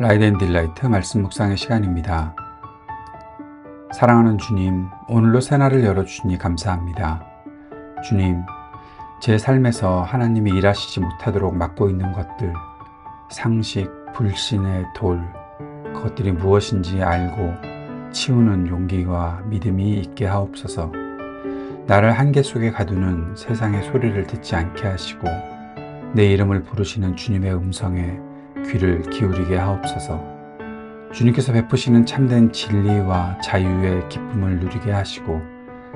라이드 앤 딜라이트 말씀 묵상의 시간입니다. 사랑하는 주님, 오늘로 새날을 열어주시니 감사합니다. 주님, 제 삶에서 하나님이 일하시지 못하도록 막고 있는 것들, 상식, 불신의 돌, 그것들이 무엇인지 알고 치우는 용기와 믿음이 있게 하옵소서. 나를 한계 속에 가두는 세상의 소리를 듣지 않게 하시고 내 이름을 부르시는 주님의 음성에 귀를 기울이게 하옵소서. 주님께서 베푸시는 참된 진리와 자유의 기쁨을 누리게 하시고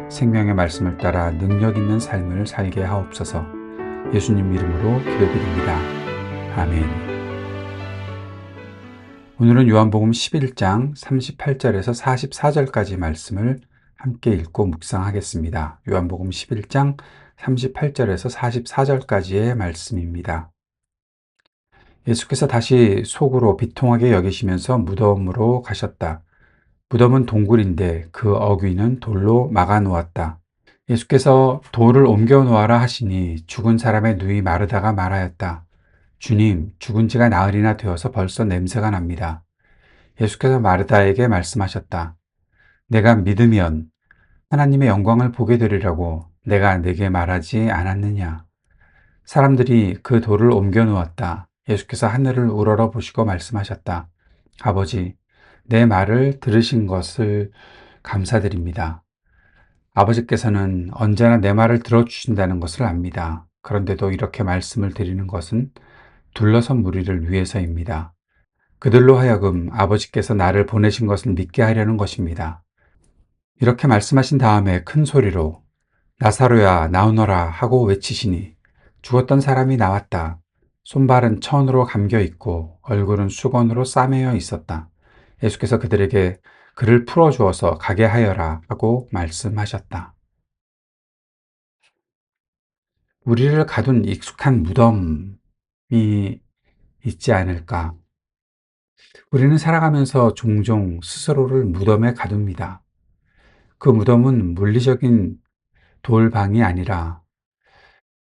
생명의 말씀을 따라 능력 있는 삶을 살게 하옵소서. 예수님 이름으로 기도드립니다. 아멘. 오늘은 요한복음 11장 38절에서 44절까지 말씀을 함께 읽고 묵상하겠습니다. 요한복음 11장 38절에서 44절까지의 말씀입니다. 예수께서 다시 속으로 비통하게 여기시면서 무덤으로 가셨다. 무덤은 동굴인데 그 어귀는 돌로 막아 놓았다. 예수께서 돌을 옮겨 놓아라 하시니 죽은 사람의 누이 마르다가 말하였다. 주님, 죽은 지가 나흘이나 되어서 벌써 냄새가 납니다. 예수께서 마르다에게 말씀하셨다. 내가 믿으면 하나님의 영광을 보게 되리라고 내가 네게 말하지 않았느냐. 사람들이 그 돌을 옮겨 놓았다. 예수께서 하늘을 우러러 보시고 말씀하셨다. 아버지, 내 말을 들으신 것을 감사드립니다. 아버지께서는 언제나 내 말을 들어주신다는 것을 압니다. 그런데도 이렇게 말씀을 드리는 것은 둘러선 무리를 위해서입니다. 그들로 하여금 아버지께서 나를 보내신 것을 믿게 하려는 것입니다. 이렇게 말씀하신 다음에 큰 소리로 나사로야 나오너라 하고 외치시니 죽었던 사람이 나왔다. 손발은 천으로 감겨 있고 얼굴은 수건으로 싸매어 있었다. 예수께서 그들에게 그를 풀어주어서 가게 하여라 하고 말씀하셨다. 우리를 가둔 익숙한 무덤이 있지 않을까? 우리는 살아가면서 종종 스스로를 무덤에 가둡니다. 그 무덤은 물리적인 돌방이 아니라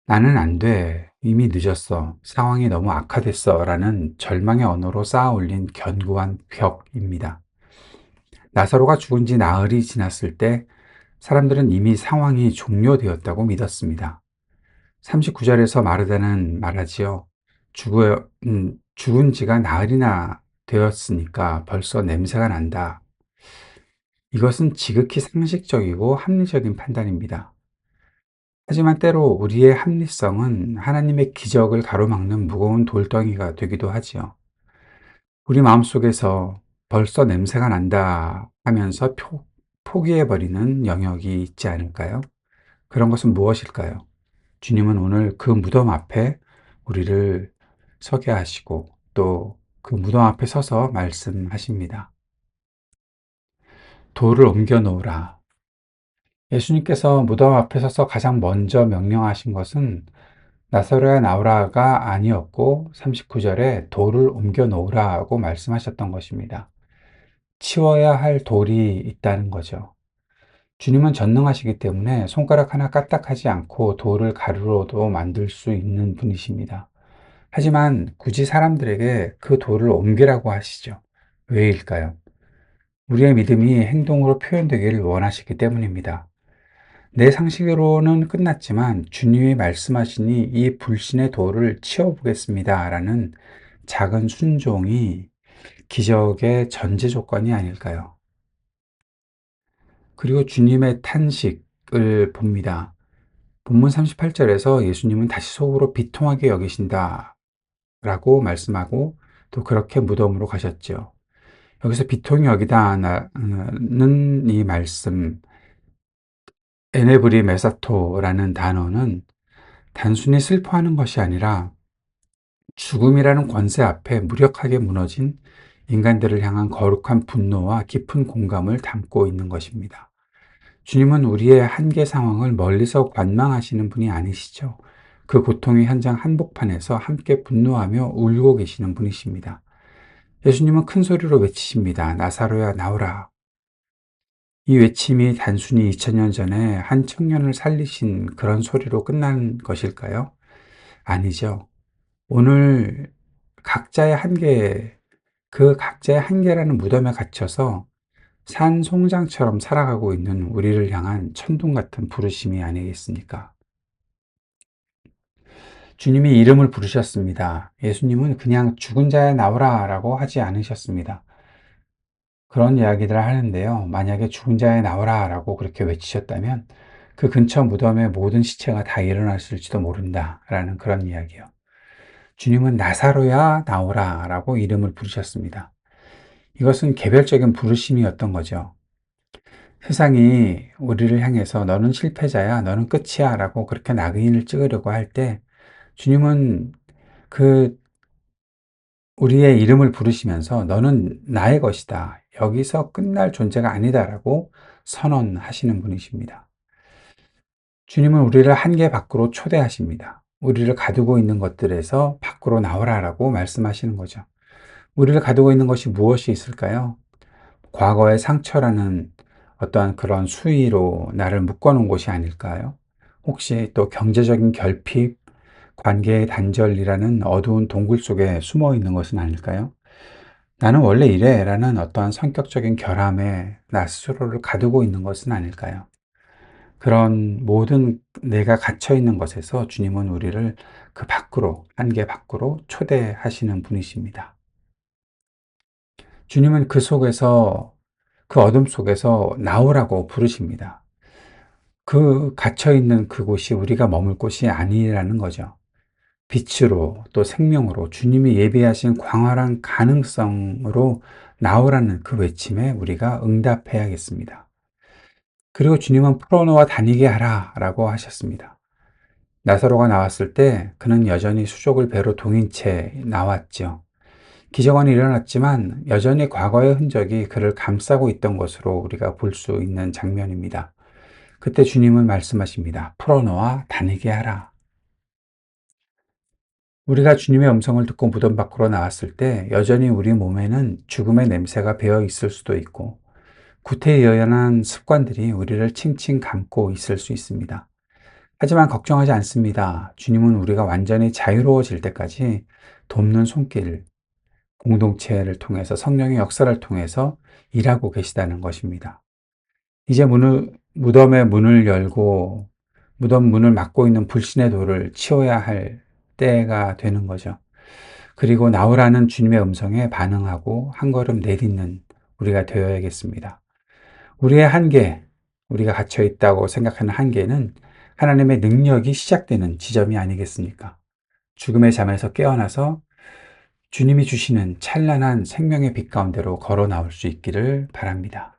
나는 안 돼. 이미 늦었어. 상황이 너무 악화됐어. 라는 절망의 언어로 쌓아 올린 견고한 벽입니다. 나사로가 죽은 지 나흘이 지났을 때 사람들은 이미 상황이 종료되었다고 믿었습니다. 39절에서 마르다는 말하지요. 죽은 지가 나흘이나 되었으니까 벌써 냄새가 난다. 이것은 지극히 상식적이고 합리적인 판단입니다. 하지만 때로 우리의 합리성은 하나님의 기적을 가로막는 무거운 돌덩이가 되기도 하지요. 우리 마음속에서 벌써 냄새가 난다 하면서 포기해버리는 영역이 있지 않을까요? 그런 것은 무엇일까요? 주님은 오늘 그 무덤 앞에 우리를 서게 하시고 또 그 무덤 앞에 서서 말씀하십니다. 돌을 옮겨 놓으라. 예수님께서 무덤 앞에 서서 가장 먼저 명령하신 것은 나사로야 나오라가 아니었고 39절에 돌을 옮겨 놓으라고 말씀하셨던 것입니다. 치워야 할 돌이 있다는 거죠. 주님은 전능하시기 때문에 손가락 하나 까딱하지 않고 돌을 가루로도 만들 수 있는 분이십니다. 하지만 굳이 사람들에게 그 돌을 옮기라고 하시죠. 왜일까요? 우리의 믿음이 행동으로 표현되기를 원하시기 때문입니다. 내 상식으로는 끝났지만 주님이 말씀하시니 이 불신의 돌을 치워보겠습니다. 라는 작은 순종이 기적의 전제 조건이 아닐까요? 그리고 주님의 탄식을 봅니다. 본문 38절에서 예수님은 다시 속으로 비통하게 여기신다 라고 말씀하고 또 그렇게 무덤으로 가셨죠. 여기서 비통히 여기다는 이 말씀, 에네브리 메사토라는 단어는 단순히 슬퍼하는 것이 아니라 죽음이라는 권세 앞에 무력하게 무너진 인간들을 향한 거룩한 분노와 깊은 공감을 담고 있는 것입니다. 주님은 우리의 한계 상황을 멀리서 관망하시는 분이 아니시죠. 그 고통의 현장 한복판에서 함께 분노하며 울고 계시는 분이십니다. 예수님은 큰 소리로 외치십니다. 나사로야 나오라. 이 외침이 단순히 2000년 전에 한 청년을 살리신 그런 소리로 끝난 것일까요? 아니죠. 오늘 각자의 한계에 그 각자의 한계라는 무덤에 갇혀서 산송장처럼 살아가고 있는 우리를 향한 천둥 같은 부르심이 아니겠습니까? 주님이 이름을 부르셨습니다. 예수님은 그냥 죽은 자에 나오라 라고 하지 않으셨습니다. 그런 이야기들을 하는데요. 만약에 죽은 자에 나오라 라고 그렇게 외치셨다면 그 근처 무덤의 모든 시체가 다 일어났을지도 모른다 라는 그런 이야기요. 주님은 나사로야 나오라 라고 이름을 부르셨습니다. 이것은 개별적인 부르심이었던 거죠. 세상이 우리를 향해서 너는 실패자야, 너는 끝이야 라고 그렇게 낙인을 찍으려고 할 때 주님은 그 우리의 이름을 부르시면서 너는 나의 것이다. 여기서 끝날 존재가 아니다라고 선언하시는 분이십니다. 주님은 우리를 한계 밖으로 초대하십니다. 우리를 가두고 있는 것들에서 밖으로 나오라라고 말씀하시는 거죠. 우리를 가두고 있는 것이 무엇이 있을까요? 과거의 상처라는 어떠한 그런 수위로 나를 묶어놓은 곳이 아닐까요? 혹시 또 경제적인 결핍, 관계의 단절이라는 어두운 동굴 속에 숨어 있는 것은 아닐까요? 나는 원래 이래 라는 어떠한 성격적인 결함에 나 스스로를 가두고 있는 것은 아닐까요? 그런 모든 내가 갇혀 있는 것에서 주님은 우리를 그 밖으로, 한계 밖으로 초대하시는 분이십니다. 주님은 그 속에서, 그 어둠 속에서 나오라고 부르십니다. 그 갇혀 있는 그곳이 우리가 머물 곳이 아니라는 거죠. 빛으로 또 생명으로 주님이 예비하신 광활한 가능성으로 나오라는 그 외침에 우리가 응답해야겠습니다. 그리고 주님은 풀어놓아 다니게 하라 라고 하셨습니다. 나사로가 나왔을 때 그는 여전히 수족을 배로 동인 채 나왔죠. 기적은 일어났지만 여전히 과거의 흔적이 그를 감싸고 있던 것으로 우리가 볼 수 있는 장면입니다. 그때 주님은 말씀하십니다. 풀어놓아 다니게 하라. 우리가 주님의 음성을 듣고 무덤 밖으로 나왔을 때 여전히 우리 몸에는 죽음의 냄새가 배어 있을 수도 있고 구태여연한 습관들이 우리를 칭칭 감고 있을 수 있습니다. 하지만 걱정하지 않습니다. 주님은 우리가 완전히 자유로워질 때까지 돕는 손길, 공동체를 통해서 성령의 역사를 통해서 일하고 계시다는 것입니다. 이제 무덤의 문을 열고 무덤 문을 막고 있는 불신의 돌을 치워야 할 때가 되는 거죠. 그리고 나오라는 주님의 음성에 반응하고 한 걸음 내딛는 우리가 되어야겠습니다. 우리의 한계, 우리가 갇혀 있다고 생각하는 한계는 하나님의 능력이 시작되는 지점이 아니겠습니까? 죽음의 잠에서 깨어나서 주님이 주시는 찬란한 생명의 빛 가운데로 걸어 나올 수 있기를 바랍니다.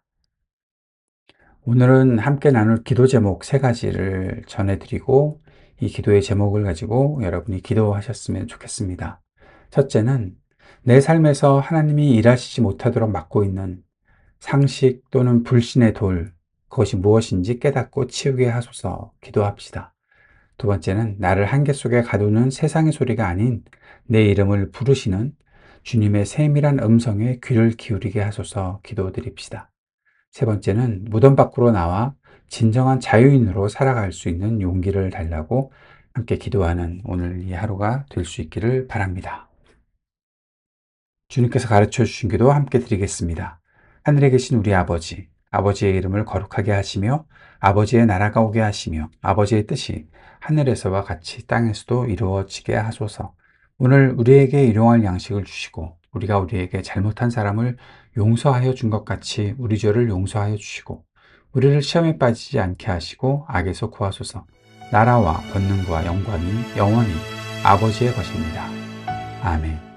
오늘은 함께 나눌 기도 제목 세 가지를 전해드리고 이 기도의 제목을 가지고 여러분이 기도하셨으면 좋겠습니다. 첫째는 내 삶에서 하나님이 일하시지 못하도록 막고 있는 상식 또는 불신의 돌, 그것이 무엇인지 깨닫고 치우게 하소서 기도합시다. 두 번째는 나를 한계 속에 가두는 세상의 소리가 아닌 내 이름을 부르시는 주님의 세밀한 음성에 귀를 기울이게 하소서 기도드립시다. 세 번째는 무덤 밖으로 나와 진정한 자유인으로 살아갈 수 있는 용기를 달라고 함께 기도하는 오늘 이 하루가 될 수 있기를 바랍니다. 주님께서 가르쳐 주신 기도 함께 드리겠습니다. 하늘에 계신 우리 아버지, 아버지의 이름을 거룩하게 하시며 아버지의 나라가 오게 하시며 아버지의 뜻이 하늘에서와 같이 땅에서도 이루어지게 하소서. 오늘 우리에게 일용할 양식을 주시고 우리가 우리에게 잘못한 사람을 용서하여 준 것 같이 우리 죄를 용서하여 주시고 우리를 시험에 빠지지 않게 하시고 악에서 구하소서. 나라와 권능과 영광이 영원히 아버지의 것입니다. 아멘.